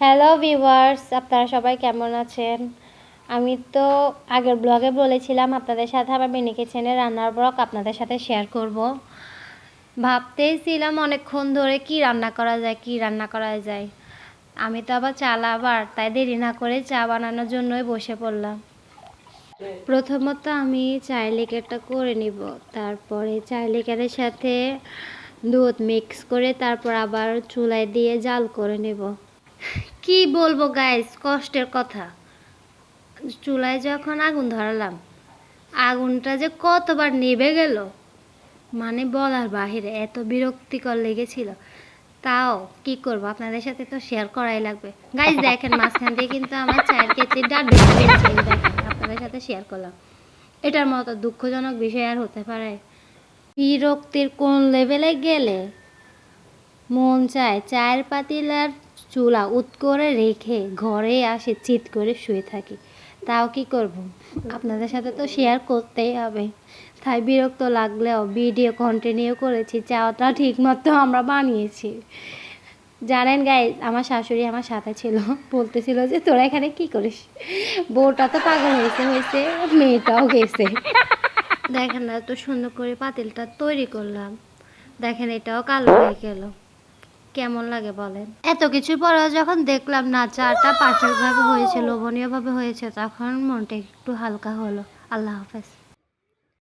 Hello viewers, আপনারা সবাই কেমন আছেন? আমি তো আগের ব্লগে বলেছিলাম আপনাদের সাথে আমার মিনি কিচেনে রান্নার ব্লগ আপনাদের সাথে শেয়ার করব। ভাবতেই ছিলাম অনেকক্ষণ ধরে কি রান্না করা যায়। আমি তো আবার চা লাভার, তাই দেরি না করে চা বানানোর জন্যই বসে পড়লাম। প্রথমত আমি চায়ের লিকারটা করে নিব, তারপরে চায়ের লিকারের সাথে দুধ মিক্স করে তারপর আবার চুলায় দিয়ে জাল করে নেব। কি বলবো গাইস, কষ্টের কথা। চুলায় যখন আগুন ধরালাম, আগুনটা যে কতবার নিভে গেল মানে বলার বাহিরে, এত বিরক্তিকর লেগেছিল। তাও কি করব, আপনাদের সাথে তো শেয়ার করাই লাগবে। গাইস দেখেন, মাঝখান দিয়ে কিন্তু আমার চায়ের কেটলির ডাট ভেঙে বেরিয়েছে। দেখেন, আপনাদের সাথে শেয়ার করলাম। এটার মতো দুঃখজনক বিষয় আর হতে পারে? বিরক্তির কোন লেভেলে গেলে মন চায় চায়ের পাতিলার চুলা উত করে রেখে ঘরে আসে চিৎ করে শুয়ে থাকি। তাও কি করব, আপনাদের সাথে তো শেয়ার করতেই হবে। তাই বিরক্ত লাগলেও ভিডিও কন্টিনিউ করেছি। চাটা ঠিক মতো আমরা বানিয়েছি। জানেন গাইস, আমার শাশুড়ি আমার সাথে ছিল, বলতেছিল যে তোরা এখানে কি করিস? বউটা তো পাগল হয়েছে, মেয়েটাও গেছে। দেখেন না, এত সুন্দর করে পাতিলটা তৈরি করলাম, দেখেন এটাও কালো হয়ে গেল। কেমন লাগে বলেন? এত কিছুর পরেও যখন দেখলাম না চাটা পারফেক্টভাবে হয়েছে, লোভনীয়ভাবে হয়েছে, তখন মনটা একটু হালকা হলো। আল্লাহ হাফেজ।